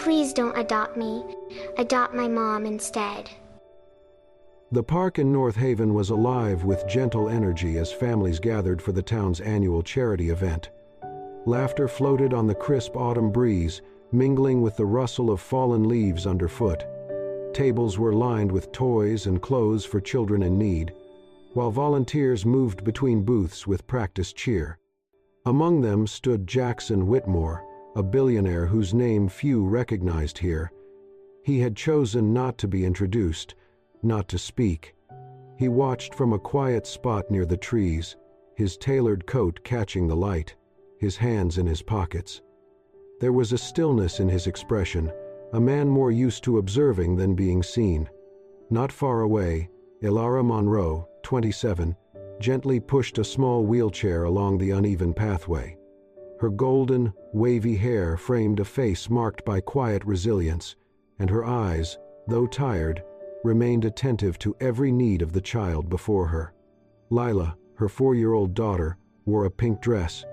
Please don't adopt me. Adopt my mom instead. The park in North Haven was alive with gentle energy as families gathered for the town's annual charity event. Laughter floated on the crisp autumn breeze, mingling with the rustle of fallen leaves underfoot. Tables were lined with toys and clothes for children in need, while volunteers moved between booths with practiced cheer. Among them stood Jackson Whitmore, a billionaire whose name few recognized here. He had chosen not to be introduced, not to speak. He watched from a quiet spot near the trees, his tailored coat catching the light, his hands in his pockets. There was a stillness in his expression, a man more used to observing than being seen. Not far away, Elara Monroe, 27, gently pushed a small wheelchair along the uneven pathway. Her golden, wavy hair framed a face marked by quiet resilience, and her eyes, though tired, remained attentive to every need of the child before her. Lila, her 4-year-old daughter, wore a pink dress,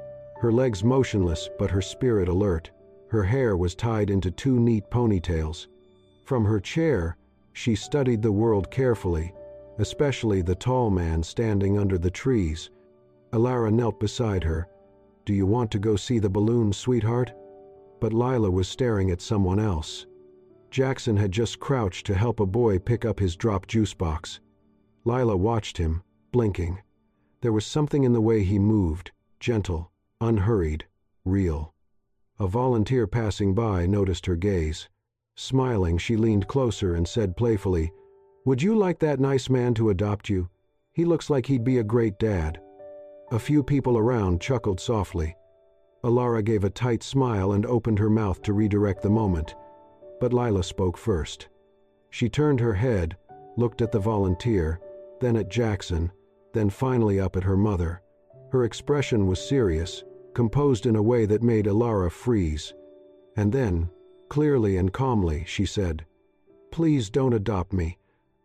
her legs motionless but her spirit alert. Her hair was tied into 2 neat ponytails. From her chair, she studied the world carefully, especially the tall man standing under the trees. Elara knelt beside her. "Do you want to go see the balloons, sweetheart?" But Lila was staring at someone else. Jackson had just crouched to help a boy pick up his dropped juice box. Lila watched him, blinking. There was something in the way he moved, gentle, unhurried, real. A volunteer passing by noticed her gaze. Smiling, she leaned closer and said playfully, "Would you like that nice man to adopt you? He looks like he'd be a great dad." A few people around chuckled softly. Elara gave a tight smile and opened her mouth to redirect the moment. But Lila spoke first. She turned her head, looked at the volunteer, then at Jackson, then finally up at her mother. Her expression was serious, composed in a way that made Elara freeze. And then, clearly and calmly, she said, "Please don't adopt me.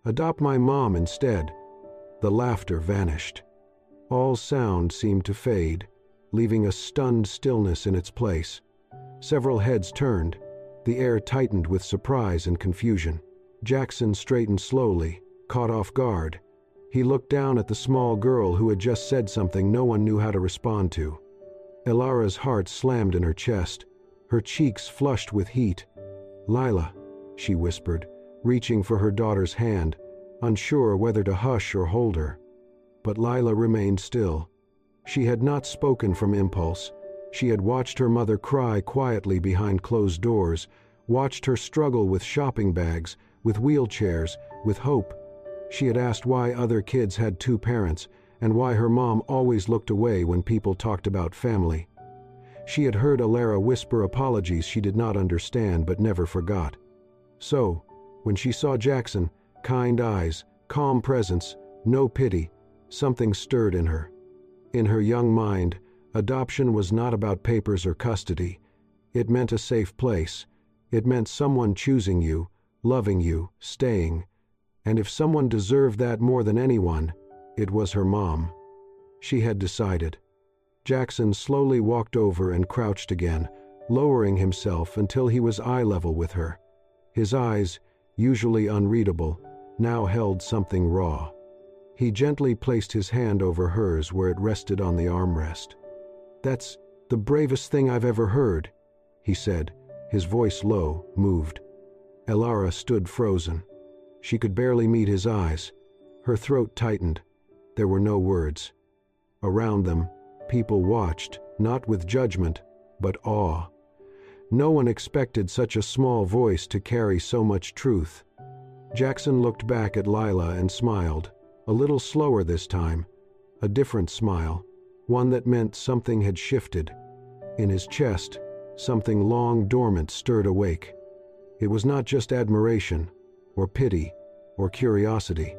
Adopt my mom instead." The laughter vanished. All sound seemed to fade, leaving a stunned stillness in its place. Several heads turned. The air tightened with surprise and confusion. Jackson straightened slowly, caught off guard. He looked down at the small girl who had just said something no one knew how to respond to. Elara's heart slammed in her chest, her cheeks flushed with heat. "Lila," she whispered, reaching for her daughter's hand, unsure whether to hush or hold her. But Lila remained still. She had not spoken from impulse. She had watched her mother cry quietly behind closed doors, watched her struggle with shopping bags, with wheelchairs, with hope. She had asked why other kids had 2 parents, and why her mom always looked away when people talked about family. She had heard Elara whisper apologies she did not understand but never forgot. So, when she saw Jackson, kind eyes, calm presence, no pity, something stirred in her. In her young mind, adoption was not about papers or custody. It meant a safe place. It meant someone choosing you, loving you, staying. And if someone deserved that more than anyone, it was her mom. She had decided. Jackson slowly walked over and crouched again, lowering himself until he was eye level with her. His eyes, usually unreadable, now held something raw. He gently placed his hand over hers where it rested on the armrest. "That's the bravest thing I've ever heard," he said, his voice low, moved. Elara stood frozen. She could barely meet his eyes. Her throat tightened. There were no words. Around them, people watched, not with judgment, but awe. No one expected such a small voice to carry so much truth. Jackson looked back at Lila and smiled, a little slower this time, a different smile, one that meant something had shifted. In his chest, something long dormant stirred awake. It was not just admiration, or pity, or curiosity.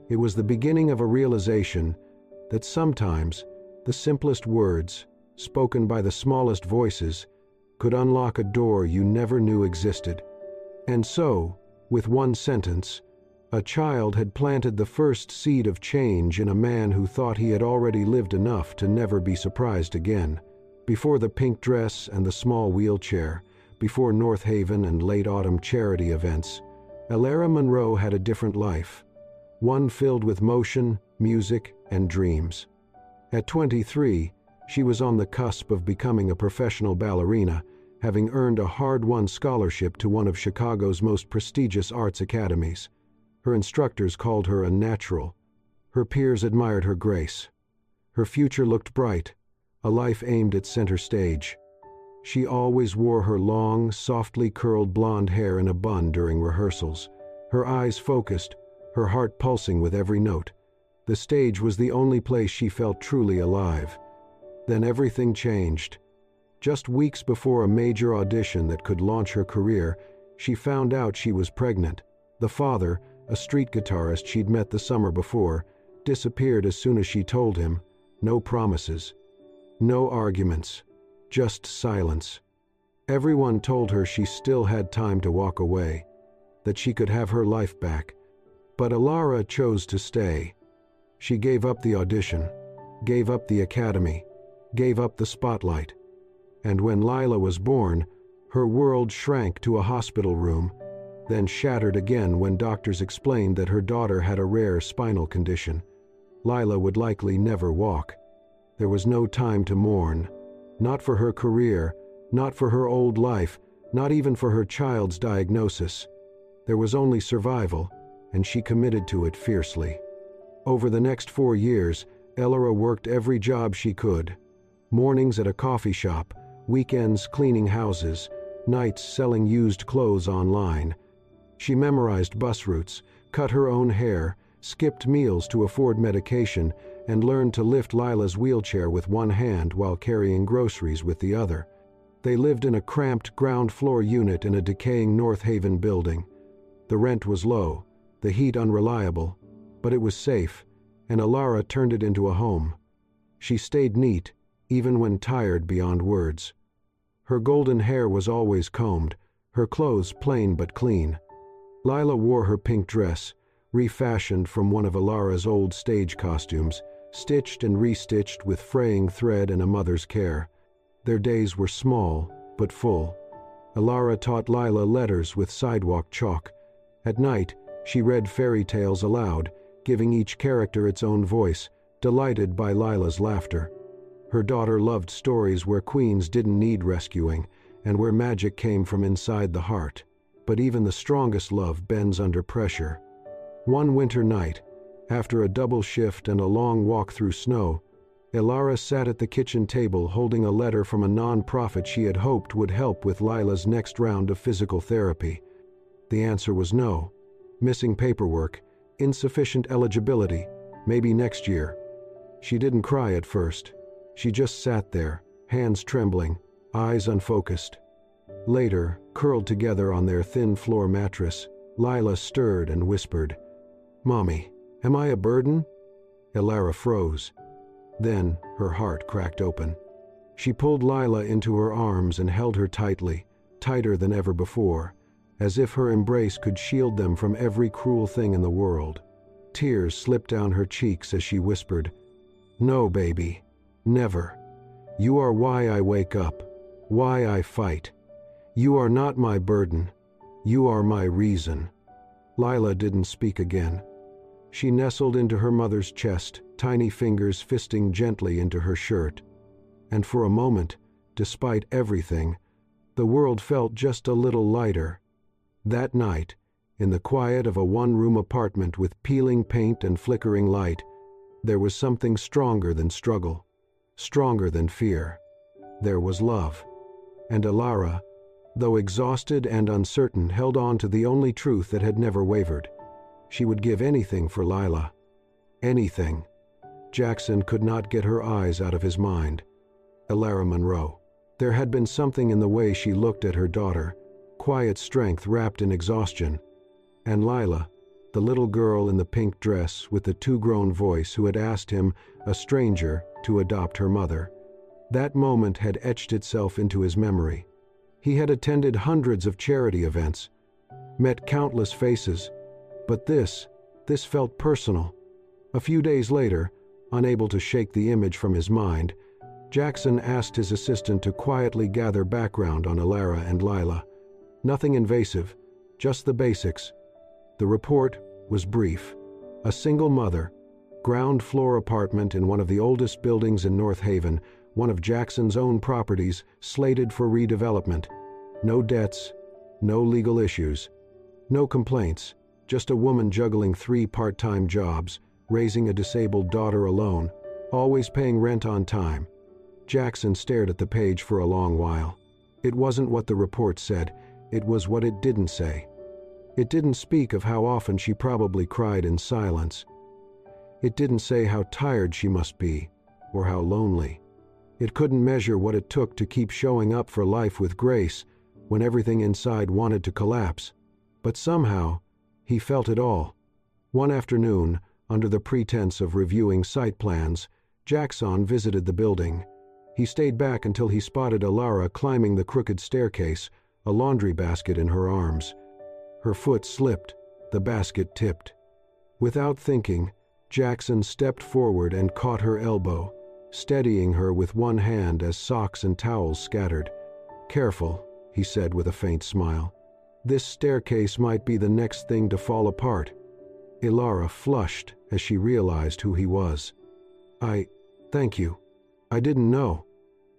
It was the beginning of a realization that sometimes the simplest words, spoken by the smallest voices, could unlock a door you never knew existed. And so, with one sentence, a child had planted the first seed of change in a man who thought he had already lived enough to never be surprised again. Before the pink dress and the small wheelchair, before North Haven and late autumn charity events, Elara Monroe had a different life, one filled with motion, music, and dreams. At 23, she was on the cusp of becoming a professional ballerina, having earned a hard-won scholarship to one of Chicago's most prestigious arts academies. Her instructors called her a natural. Her peers admired her grace. Her future looked bright, a life aimed at center stage. She always wore her long, softly curled blonde hair in a bun during rehearsals, her eyes focused, her heart pulsing with every note. The stage was the only place she felt truly alive. Then everything changed. Just weeks before a major audition that could launch her career, she found out she was pregnant. The father, a street guitarist she'd met the summer before, disappeared as soon as she told him. No promises. No arguments. Just silence. Everyone told her she still had time to walk away, that she could have her life back. But Elara chose to stay. She gave up the audition, gave up the academy, gave up the spotlight. And when Lila was born, her world shrank to a hospital room, then shattered again when doctors explained that her daughter had a rare spinal condition. Lila would likely never walk. There was no time to mourn. Not for her career, not for her old life, not even for her child's diagnosis. There was only survival, and she committed to it fiercely. Over the next 4 years, Elara worked every job she could. Mornings at a coffee shop, weekends cleaning houses, nights selling used clothes online. She memorized bus routes, cut her own hair, skipped meals to afford medication, and learned to lift Lila's wheelchair with one hand while carrying groceries with the other. They lived in a cramped ground-floor unit in a decaying North Haven building. The rent was low, the heat unreliable, but it was safe, and Elara turned it into a home. She stayed neat, even when tired beyond words. Her golden hair was always combed, her clothes plain but clean. Lila wore her pink dress, refashioned from one of Elara's old stage costumes, stitched and restitched with fraying thread and a mother's care. Their days were small, but full. Elara taught Lila letters with sidewalk chalk. At night, she read fairy tales aloud, giving each character its own voice, delighted by Lila's laughter. Her daughter loved stories where queens didn't need rescuing, and where magic came from inside the heart. But even the strongest love bends under pressure. One winter night, after a double shift and a long walk through snow, Elara sat at the kitchen table holding a letter from a non-profit she had hoped would help with Lila's next round of physical therapy. The answer was no. Missing paperwork, insufficient eligibility, maybe next year. She didn't cry at first. She just sat there, hands trembling, eyes unfocused. Later, curled together on their thin floor mattress, Lila stirred and whispered, "Mommy, am I a burden?" Elara froze. Then her heart cracked open. She pulled Lila into her arms and held her tightly, tighter than ever before, as if her embrace could shield them from every cruel thing in the world. Tears slipped down her cheeks as she whispered, "No, baby, never. You are why I wake up, why I fight. You are not my burden. You are my reason." Lila didn't speak again. She nestled into her mother's chest, tiny fingers fisting gently into her shirt. And for a moment, despite everything, the world felt just a little lighter. That night, in the quiet of a one-room apartment with peeling paint and flickering light, there was something stronger than struggle, stronger than fear. There was love. And Elara, though exhausted and uncertain, held on to the only truth that had never wavered. She would give anything for Lila. Anything. Jackson could not get her eyes out of his mind. Elara Monroe. There had been something in the way she looked at her daughter, quiet strength wrapped in exhaustion. And Lila, the little girl in the pink dress with the too-grown voice who had asked him, a stranger, to adopt her mother. That moment had etched itself into his memory. He had attended hundreds of charity events, met countless faces, but this felt personal. A few days later, unable to shake the image from his mind, Jackson asked his assistant to quietly gather background on Ilara and Lila. Nothing invasive, just the basics. The report was brief. A single mother, ground floor apartment in one of the oldest buildings in North Haven, one of Jackson's own properties, slated for redevelopment. No debts, no legal issues, no complaints, just a woman juggling 3 part-time jobs, raising a disabled daughter alone, always paying rent on time. Jackson stared at the page for a long while. It wasn't what the report said, it was what it didn't say. It didn't speak of how often she probably cried in silence. It didn't say how tired she must be, or how lonely. It couldn't measure what it took to keep showing up for life with grace when everything inside wanted to collapse. But somehow, he felt it all. One afternoon, under the pretense of reviewing site plans, Jackson visited the building. He stayed back until he spotted Ilara climbing the crooked staircase, a laundry basket in her arms. Her foot slipped, the basket tipped. Without thinking, Jackson stepped forward and caught her elbow, steadying her with one hand as socks and towels scattered. "Careful," he said with a faint smile. "This staircase might be the next thing to fall apart." Ilara flushed as she realized who he was. Thank you. I didn't know."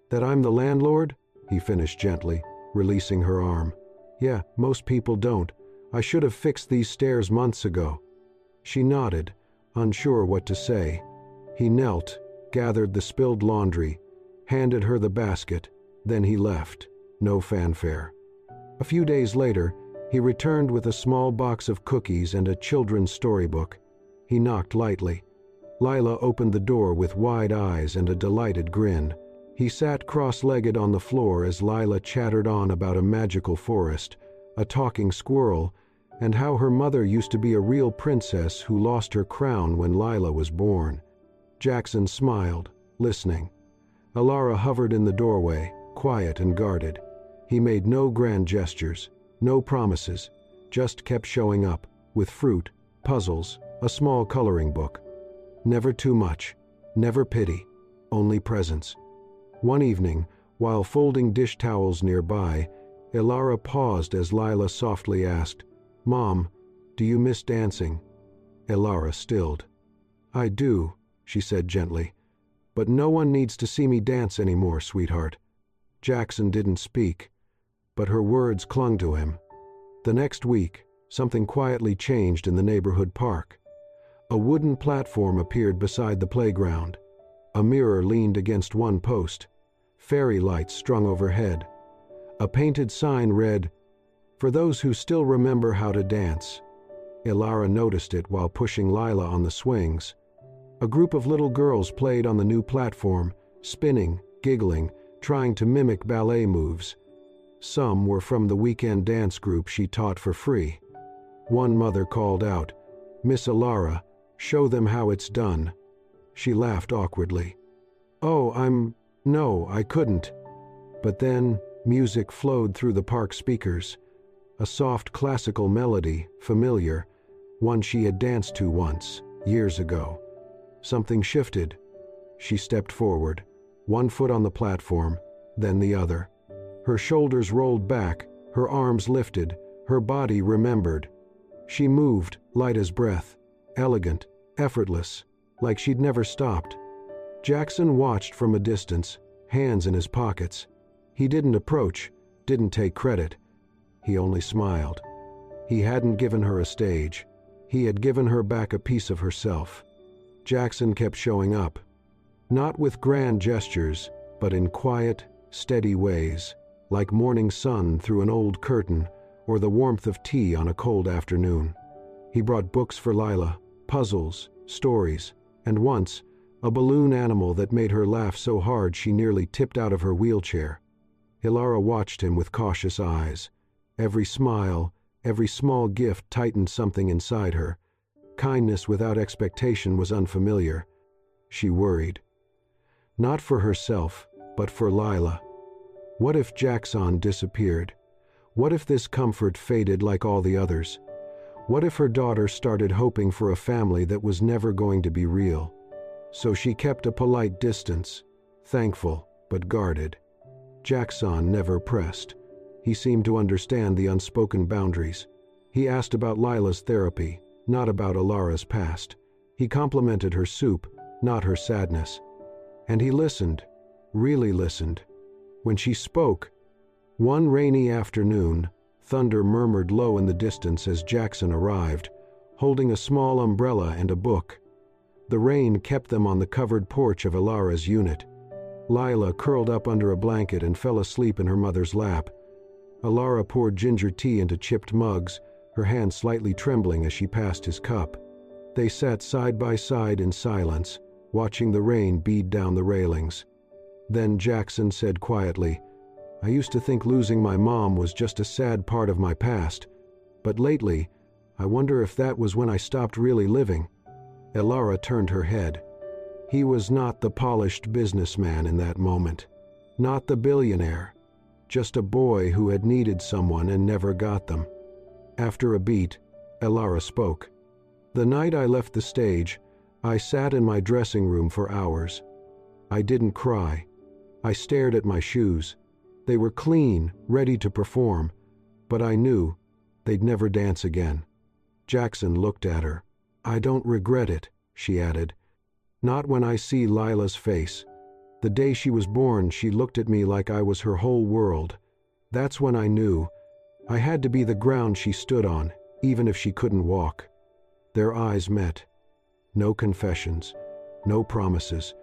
"That I'm the landlord?" he finished gently, releasing her arm. "Yeah, most people don't. I should have fixed these stairs months ago." She nodded, unsure what to say. He knelt, gathered the spilled laundry, handed her the basket, then he left, no fanfare. A few days later, he returned with a small box of cookies and a children's storybook. He knocked lightly. Lila opened the door with wide eyes and a delighted grin. He sat cross-legged on the floor as Lila chattered on about a magical forest, a talking squirrel, and how her mother used to be a real princess who lost her crown when Lila was born. Jackson smiled, listening. Ilara hovered in the doorway, quiet and guarded. He made no grand gestures, no promises, just kept showing up, with fruit, puzzles, a small coloring book. Never too much, never pity, only presence. One evening, while folding dish towels nearby, Ilara paused as Lila softly asked, "Mom, do you miss dancing?" Ilara stilled. "I do," she said gently, "but no one needs to see me dance anymore, sweetheart." Jackson didn't speak, but her words clung to him. The next week, something quietly changed in the neighborhood park. A wooden platform appeared beside the playground. A mirror leaned against one post. Fairy lights strung overhead. A painted sign read, "For those who still remember how to dance." Ilara noticed it while pushing Lila on the swings. A group of little girls played on the new platform, spinning, giggling, trying to mimic ballet moves. Some were from the weekend dance group she taught for free. One mother called out, "Miss Ilara, show them how it's done." She laughed awkwardly. No, I couldn't." But then music flowed through the park speakers. A soft classical melody, familiar, one she had danced to once, years ago. Something shifted. She stepped forward, one foot on the platform, then the other. Her shoulders rolled back, her arms lifted, her body remembered. She moved, light as breath, elegant, effortless, like she'd never stopped. Jackson watched from a distance, hands in his pockets. He didn't approach, didn't take credit. He only smiled. He hadn't given her a stage. He had given her back a piece of herself. Jackson kept showing up. Not with grand gestures, but in quiet, steady ways, like morning sun through an old curtain or the warmth of tea on a cold afternoon. He brought books for Lila, puzzles, stories, and once, a balloon animal that made her laugh so hard she nearly tipped out of her wheelchair. Ilara watched him with cautious eyes. Every smile, every small gift tightened something inside her. Kindness without expectation was unfamiliar. She worried. Not for herself, but for Lila. What if Jackson disappeared? What if this comfort faded like all the others? What if her daughter started hoping for a family that was never going to be real? So she kept a polite distance, thankful but guarded. Jackson never pressed. He seemed to understand the unspoken boundaries. He asked about Lila's therapy, not about Alara's past. He complimented her soup, not her sadness. And he listened, really listened. When she spoke, one rainy afternoon, thunder murmured low in the distance as Jackson arrived, holding a small umbrella and a book. The rain kept them on the covered porch of Alara's unit. Lila curled up under a blanket and fell asleep in her mother's lap. Alara poured ginger tea into chipped mugs, her hand slightly trembling as she passed his cup. They sat side by side in silence, watching the rain bead down the railings. Then Jackson said quietly, "I used to think losing my mom was just a sad part of my past, but lately, I wonder if that was when I stopped really living." Alara turned her head. He was not the polished businessman in that moment, not the billionaire, just a boy who had needed someone and never got them. After a beat, Alara spoke. "The night I left the stage, I sat in my dressing room for hours. I didn't cry. I stared at my shoes. They were clean, ready to perform, but I knew they'd never dance again." Jackson looked at her. "I don't regret it," she added. "Not when I see Lila's face. The day she was born, she looked at me like I was her whole world. That's when I knew I had to be the ground she stood on, even if she couldn't walk." Their eyes met. No confessions, no promises,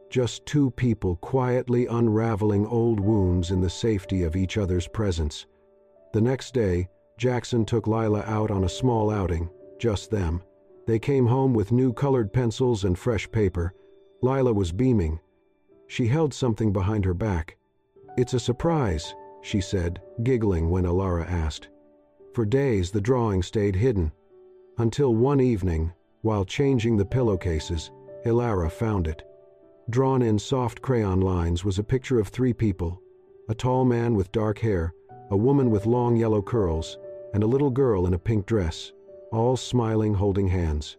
just two people quietly unraveling old wounds in the safety of each other's presence. The next day, Jackson took Lila out on a small outing, just them. They came home with new colored pencils and fresh paper. Lila was beaming. She held something behind her back. "It's a surprise," she said, giggling when Alara asked. For days the drawing stayed hidden, until one evening, while changing the pillowcases, Alara found it. Drawn in soft crayon lines was a picture of three people: a tall man with dark hair, a woman with long yellow curls, and a little girl in a pink dress, all smiling, holding hands.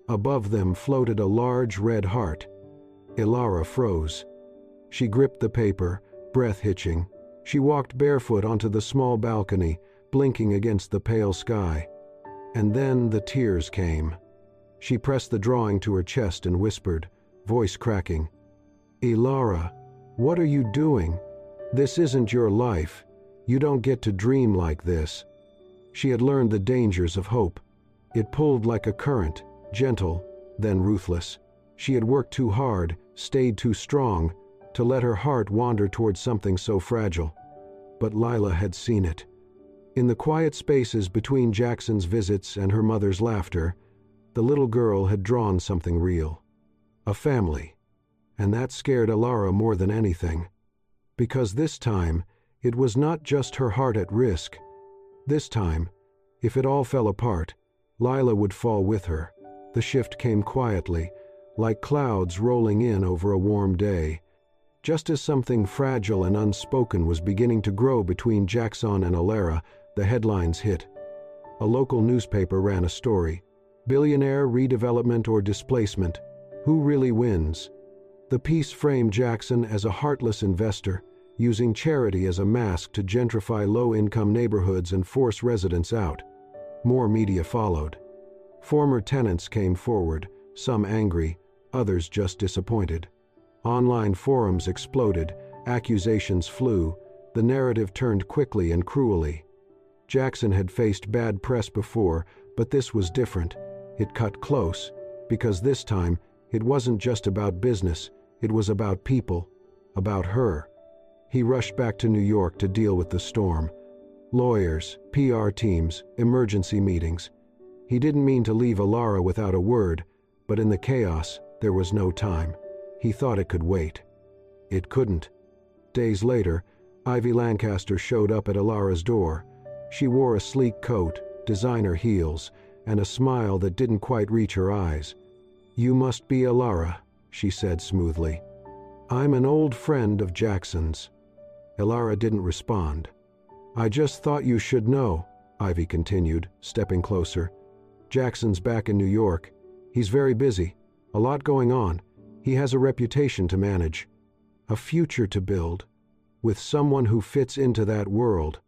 Above them floated a large red heart. Alara froze. She gripped the paper, breath hitching. She walked barefoot onto the small balcony, blinking against the pale sky. And then the tears came. She pressed the drawing to her chest and whispered, voice cracking, "Alara, what are you doing? This isn't your life. You don't get to dream like this." She had learned the dangers of hope. It pulled like a current, gentle, then ruthless. She had worked too hard, stayed too strong, to let her heart wander towards something so fragile. But Lila had seen it. In the quiet spaces between Jackson's visits and her mother's laughter, the little girl had drawn something real. A family. And that scared Alara more than anything. Because this time, it was not just her heart at risk. This time, if it all fell apart, Lila would fall with her. The shift came quietly, like clouds rolling in over a warm day. Just as something fragile and unspoken was beginning to grow between Jackson and Alara, the headlines hit. A local newspaper ran a story: "Billionaire, redevelopment or displacement? Who really wins?" The piece framed Jackson as a heartless investor, using charity as a mask to gentrify low-income neighborhoods and force residents out. More media followed. Former tenants came forward, some angry, others just disappointed. Online forums exploded, accusations flew, the narrative turned quickly and cruelly. Jackson had faced bad press before, but this was different. It cut close, because this time, it wasn't just about business, it was about people, about her. He rushed back to New York to deal with the storm. Lawyers, PR teams, emergency meetings. He didn't mean to leave Alara without a word, but in the chaos, there was no time. He thought it could wait. It couldn't. Days later, Ivy Lancaster showed up at Alara's door. She wore a sleek coat, designer heels, and a smile that didn't quite reach her eyes. "You must be Alara," she said smoothly. "I'm an old friend of Jackson's." Alara didn't respond. "I just thought you should know," Ivy continued, stepping closer. "Jackson's back in New York. He's very busy. A lot going on. He has a reputation to manage." a future to build, with someone who fits into that world.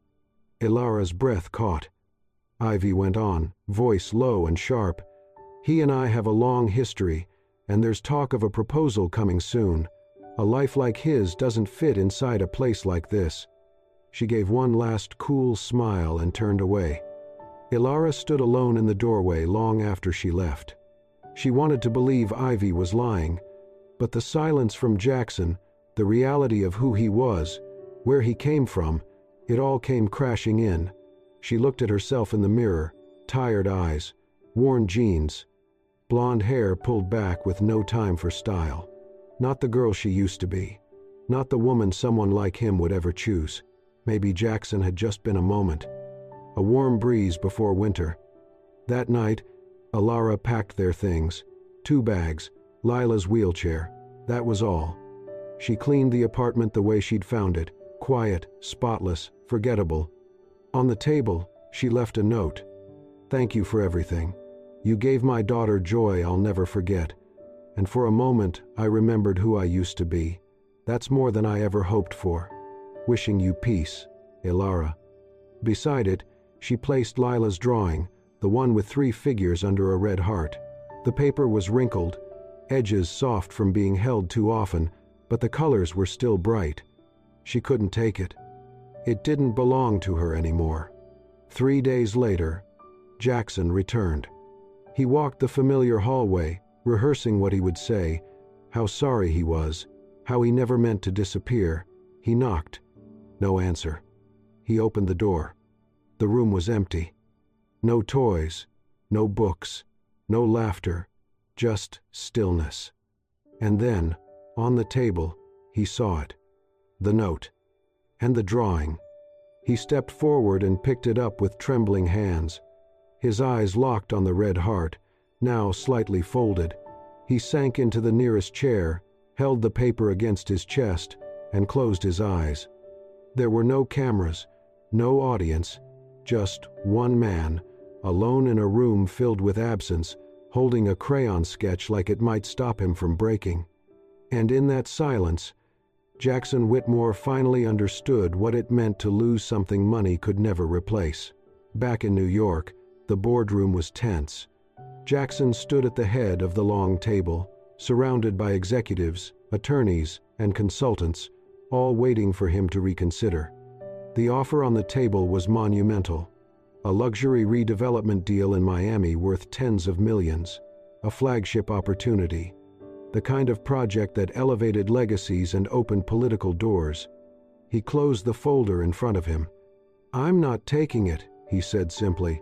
Ilara's breath caught. Ivy went on, voice low and sharp. He and I have a long history, and there's talk of a proposal coming soon. A life like his doesn't fit inside a place like this. She gave one last cool smile and turned away. Ilara stood alone in the doorway long after she left. She wanted to believe Ivy was lying, but the silence from Jackson, the reality of who he was, where he came from, it all came crashing in. She looked at herself in the mirror, tired eyes, worn jeans, blonde hair pulled back with no time for style. Not the girl she used to be. Not the woman someone like him would ever choose. Maybe Jackson had just been a moment. A warm breeze before winter. That night, Ilara packed their things. 2 bags, Lila's wheelchair. That was all. She cleaned the apartment the way she'd found it. Quiet, spotless, forgettable. On the table, she left a note. "Thank you for everything. You gave my daughter joy I'll never forget. And for a moment, I remembered who I used to be. That's more than I ever hoped for. Wishing you peace, Ilara." Beside it, she placed Lila's drawing, the one with 3 figures under a red heart. The paper was wrinkled, edges soft from being held too often, but the colors were still bright. She couldn't take it. It didn't belong to her anymore. 3 days later, Jackson returned. He walked the familiar hallway, rehearsing what he would say, how sorry he was, how he never meant to disappear. He knocked. No answer. He opened the door. The room was empty. No toys, no books, no laughter, just stillness. And then, on the table, he saw it. The note. And the drawing. He stepped forward and picked it up with trembling hands. His eyes locked on the red heart, now slightly folded. He sank into the nearest chair, held the paper against his chest, and closed his eyes. There were no cameras, no audience, just one man, alone in a room filled with absence, holding a crayon sketch like it might stop him from breaking. And in that silence, Jackson Whitmore finally understood what it meant to lose something money could never replace. Back in New York, the boardroom was tense. Jackson stood at the head of the long table, surrounded by executives, attorneys, and consultants, all waiting for him to reconsider. The offer on the table was monumental. A luxury redevelopment deal in Miami worth tens of millions. A flagship opportunity. The kind of project that elevated legacies and opened political doors. He closed the folder in front of him. "I'm not taking it," he said simply.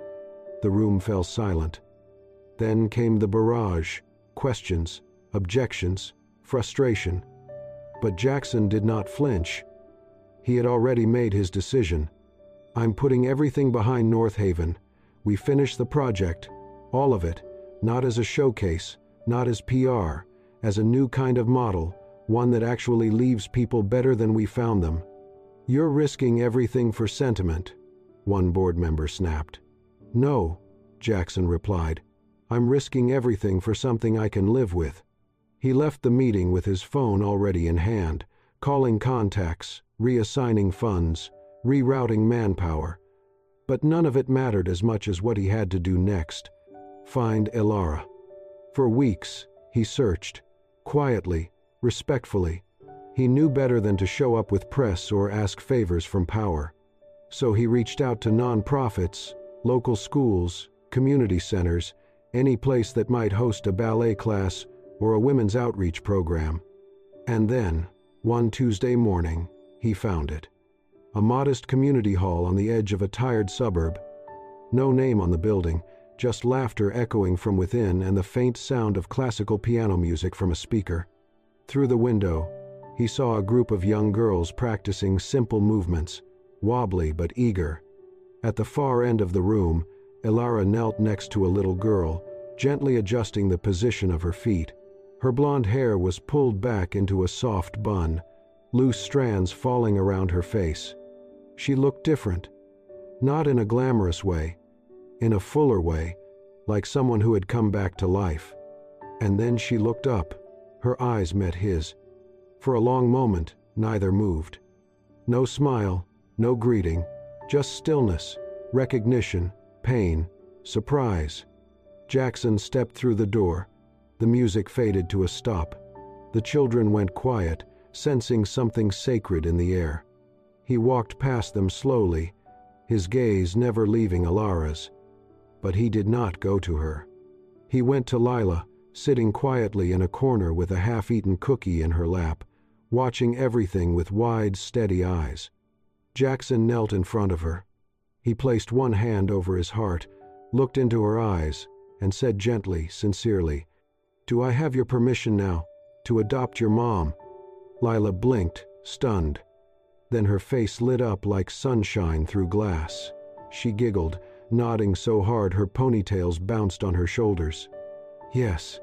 The room fell silent. Then came the barrage, questions, objections, frustration. But Jackson did not flinch. He had already made his decision. "I'm putting everything behind North Haven. We finish the project, all of it, not as a showcase, not as PR, as a new kind of model, one that actually leaves people better than we found them." "You're risking everything for sentiment," one board member snapped. "No," Jackson replied. "I'm risking everything for something I can live with." He left the meeting with his phone already in hand, calling contacts, reassigning funds, rerouting manpower. But none of it mattered as much as what he had to do next. Find Ilara. For weeks, he searched. Quietly, respectfully. He knew better than to show up with press or ask favors from power. So he reached out to nonprofits, local schools, community centers, any place that might host a ballet class or a women's outreach program. And then, one Tuesday morning, he found it. A modest community hall on the edge of a tired suburb. No name on the building, just laughter echoing from within and the faint sound of classical piano music from a speaker. Through the window, he saw a group of young girls practicing simple movements, wobbly but eager. At the far end of the room, Ilara knelt next to a little girl, gently adjusting the position of her feet. Her blonde hair was pulled back into a soft bun, loose strands falling around her face. She looked different, not in a glamorous way, in a fuller way, like someone who had come back to life. And then she looked up. Her eyes met his. For a long moment, neither moved. No smile, no greeting, just stillness, recognition, pain, surprise. Jackson stepped through the door. The music faded to a stop. The children went quiet, sensing something sacred in the air. He walked past them slowly, his gaze never leaving Alara's. But he did not go to her. He went to Lila, sitting quietly in a corner with a half-eaten cookie in her lap, watching everything with wide, steady eyes. Jackson knelt in front of her. He placed one hand over his heart, looked into her eyes, and said gently, sincerely, "Do I have your permission now to adopt your mom?" Lila blinked, stunned. Then her face lit up like sunshine through glass. She giggled, nodding so hard her ponytails bounced on her shoulders. "Yes,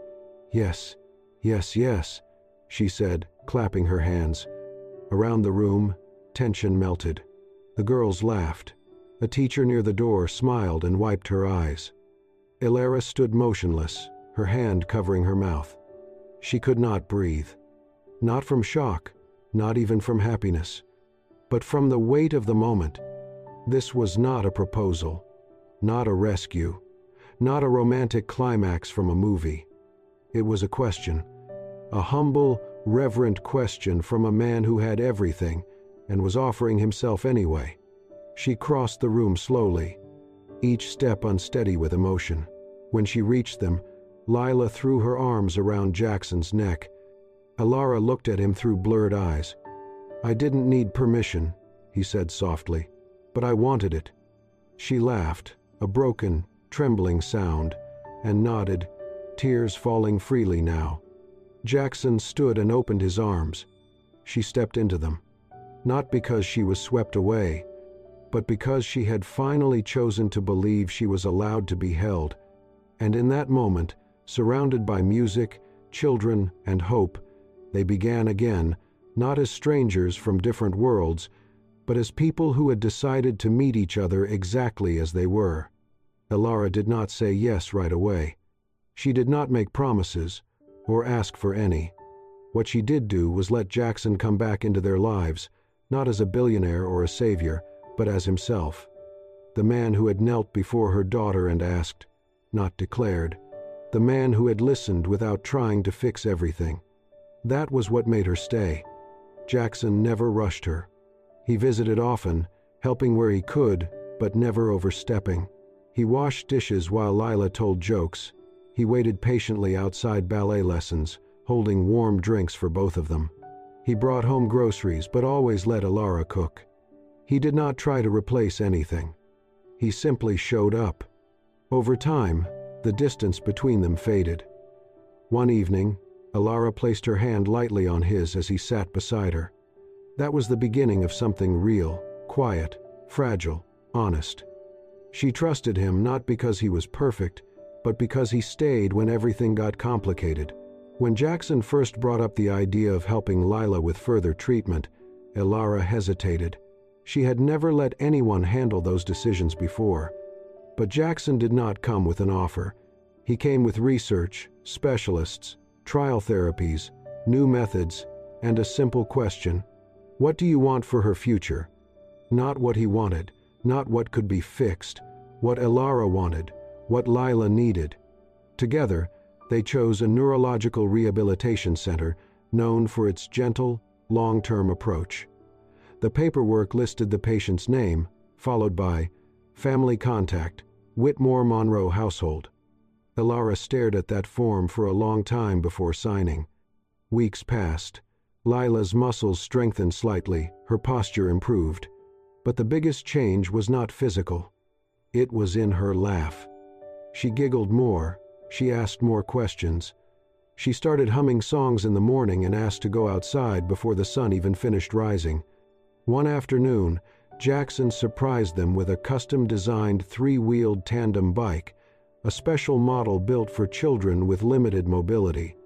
yes, yes, yes," she said, clapping her hands. Around the room, tension melted. The girls laughed. A teacher near the door smiled and wiped her eyes. Elara stood motionless, her hand covering her mouth. She could not breathe. Not from shock, not even from happiness, but from the weight of the moment. This was not a proposal, not a rescue, not a romantic climax from a movie. It was a question, a humble, reverent question from a man who had everything and was offering himself anyway. She crossed the room slowly, each step unsteady with emotion. When she reached them, Lila threw her arms around Jackson's neck. Alara looked at him through blurred eyes. "I didn't need permission," he said softly, "but I wanted it." She laughed, a broken, trembling sound, and nodded, tears falling freely now. Jackson stood and opened his arms. She stepped into them, not because she was swept away, but because she had finally chosen to believe she was allowed to be held. And in that moment, surrounded by music, children, and hope, they began again, not as strangers from different worlds, but as people who had decided to meet each other exactly as they were. Elara did not say yes right away. She did not make promises, or ask for any. What she did do was let Jackson come back into their lives, not as a billionaire or a savior, but as himself. The man who had knelt before her daughter and asked, not declared. The man who had listened without trying to fix everything. That was what made her stay. Jackson never rushed her. He visited often, helping where he could, but never overstepping. He washed dishes while Lila told jokes. He waited patiently outside ballet lessons, holding warm drinks for both of them. He brought home groceries, but always let Alara cook. He did not try to replace anything. He simply showed up. Over time, the distance between them faded. One evening, Alara placed her hand lightly on his as he sat beside her. That was the beginning of something real, quiet, fragile, honest. She trusted him not because he was perfect, but because he stayed when everything got complicated. When Jackson first brought up the idea of helping Lila with further treatment, Elara hesitated. She had never let anyone handle those decisions before. But Jackson did not come with an offer. He came with research, specialists, trial therapies, new methods, and a simple question. What do you want for her future? Not what he wanted, not what could be fixed, what Elara wanted, what Lila needed. Together, they chose a neurological rehabilitation center known for its gentle, long-term approach. The paperwork listed the patient's name, followed by family contact, Whitmore Monroe household. Elara stared at that form for a long time before signing. Weeks passed. Lila's muscles strengthened slightly, her posture improved. But the biggest change was not physical. It was in her laugh. She giggled more, she asked more questions. She started humming songs in the morning and asked to go outside before the sun even finished rising. One afternoon, Jackson surprised them with a custom-designed three-wheeled tandem bike, a special model built for children with limited mobility.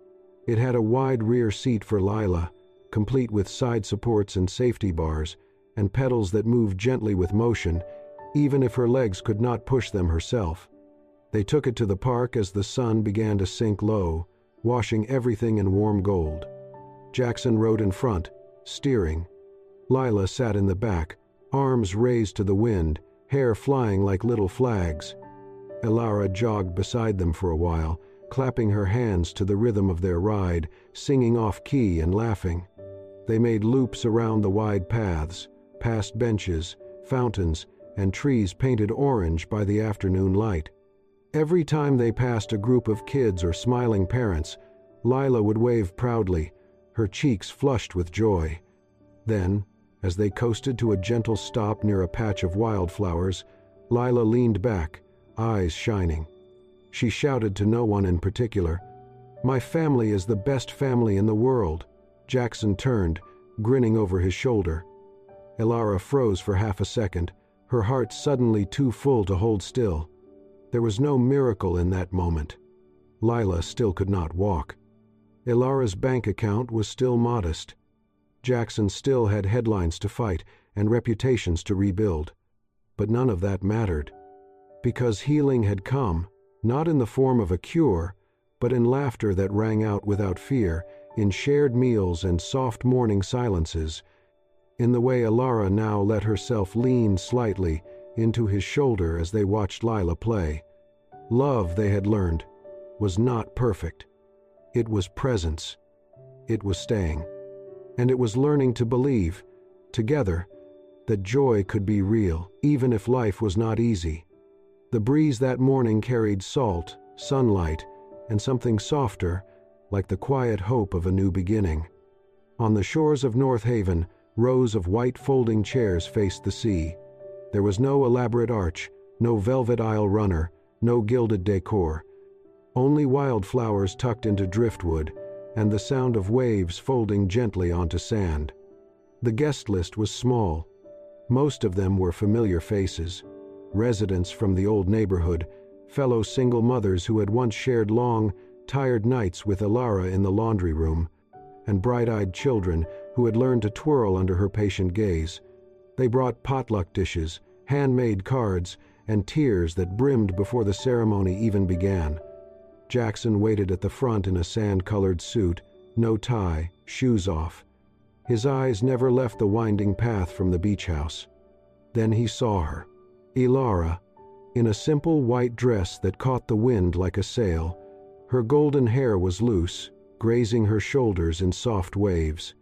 It had a wide rear seat for Lila, complete with side supports and safety bars, and pedals that moved gently with motion, even if her legs could not push them herself. They took it to the park as the sun began to sink low, washing everything in warm gold. Jackson rode in front, steering. Lila sat in the back, arms raised to the wind, hair flying like little flags. Elara jogged beside them for a while, clapping her hands to the rhythm of their ride, singing off-key and laughing. They made loops around the wide paths, past benches, fountains, and trees painted orange by the afternoon light. Every time they passed a group of kids or smiling parents, Lila would wave proudly, her cheeks flushed with joy. Then, as they coasted to a gentle stop near a patch of wildflowers, Lila leaned back, eyes shining. She shouted to no one in particular, "My family is the best family in the world." Jackson turned, grinning over his shoulder. Elara froze for half a second, her heart suddenly too full to hold still. There was no miracle in that moment. Lila still could not walk. Elara's bank account was still modest. Jackson still had headlines to fight and reputations to rebuild. But none of that mattered. Because healing had come, not in the form of a cure, but in laughter that rang out without fear, in shared meals and soft morning silences, in the way Elara now let herself lean slightly into his shoulder as they watched Lila play. Love, they had learned, was not perfect. It was presence. It was staying. And it was learning to believe, together, that joy could be real, even if life was not easy. The breeze that morning carried salt, sunlight, and something softer, like the quiet hope of a new beginning. On the shores of North Haven, rows of white folding chairs faced the sea. There was no elaborate arch, no velvet aisle runner, no gilded decor. Only wildflowers tucked into driftwood, and the sound of waves folding gently onto sand. The guest list was small. Most of them were familiar faces, residents from the old neighborhood, fellow single mothers who had once shared long, tired nights with Elara in the laundry room, and bright-eyed children who had learned to twirl under her patient gaze. They brought potluck dishes, handmade cards, and tears that brimmed before the ceremony even began. Jackson waited at the front in a sand-colored suit, no tie, shoes off. His eyes never left the winding path from the beach house. Then he saw her, Elara, in a simple white dress that caught the wind like a sail. Her golden hair was loose, grazing her shoulders in soft waves.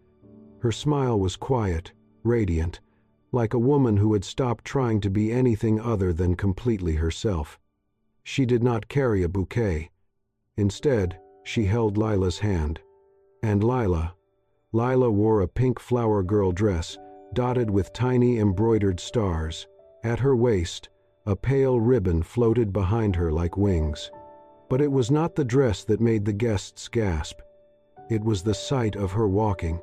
Her smile was quiet, radiant, like a woman who had stopped trying to be anything other than completely herself. She did not carry a bouquet. Instead, she held Lila's hand. And Lila wore a pink flower girl dress, dotted with tiny embroidered stars. At her waist, a pale ribbon floated behind her like wings. But it was not the dress that made the guests gasp. It was the sight of her walking.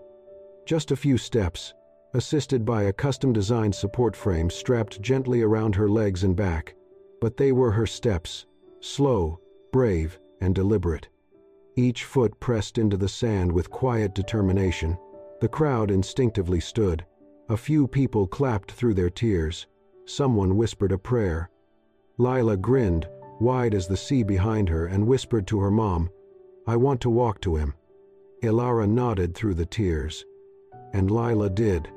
Just a few steps, assisted by a custom-designed support frame strapped gently around her legs and back. But they were her steps, slow, brave, and deliberate. Each foot pressed into the sand with quiet determination. The crowd instinctively stood. A few people clapped through their tears. Someone whispered a prayer. Lila grinned, wide as the sea behind her, and whispered to her mom, "I want to walk to him." Elara nodded through the tears. And Lila did.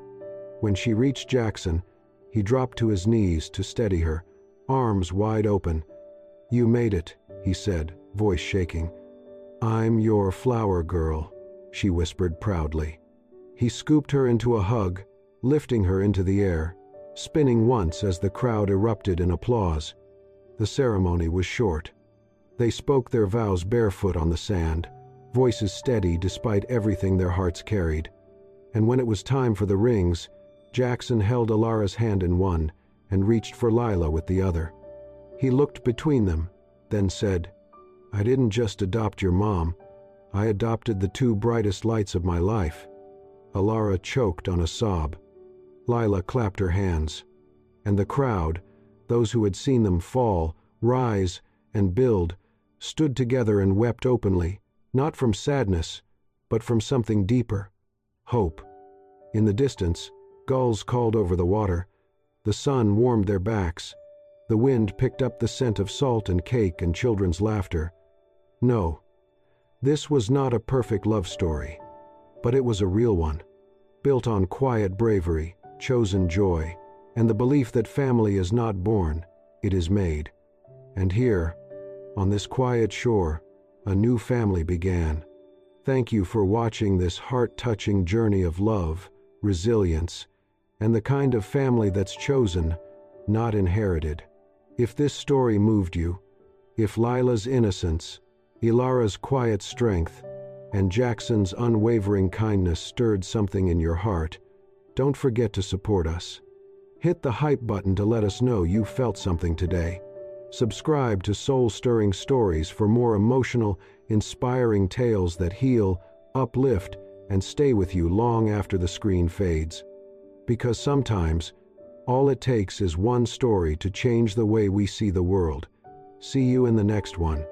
When she reached Jackson, he dropped to his knees to steady her, arms wide open. "You made it," he said, voice shaking. "I'm your flower girl," she whispered proudly. He scooped her into a hug, lifting her into the air, spinning once as the crowd erupted in applause. The ceremony was short. They spoke their vows barefoot on the sand, voices steady despite everything their hearts carried. And when it was time for the rings, Jackson held Elara's hand in one and reached for Lila with the other. He looked between them, then said, "I didn't just adopt your mom. I adopted the two brightest lights of my life." Elara choked on a sob. Lila clapped her hands. And the crowd, those who had seen them fall, rise, and build, stood together and wept openly, not from sadness, but from something deeper, hope. In the distance, gulls called over the water. The sun warmed their backs. The wind picked up the scent of salt and cake and children's laughter. No, this was not a perfect love story. But it was a real one, built on quiet bravery, chosen joy, and the belief that family is not born, it is made. And here, on this quiet shore, a new family began. Thank you for watching this heart-touching journey of love, resilience, and the kind of family that's chosen, not inherited. If this story moved you, if Lila's innocence, Ilara's quiet strength, and Jackson's unwavering kindness stirred something in your heart, don't forget to support us. Hit the hype button to let us know you felt something today. Subscribe to Soul-Stirring Stories for more emotional, inspiring tales that heal, uplift, and stay with you long after the screen fades. Because sometimes, all it takes is one story to change the way we see the world. See you in the next one.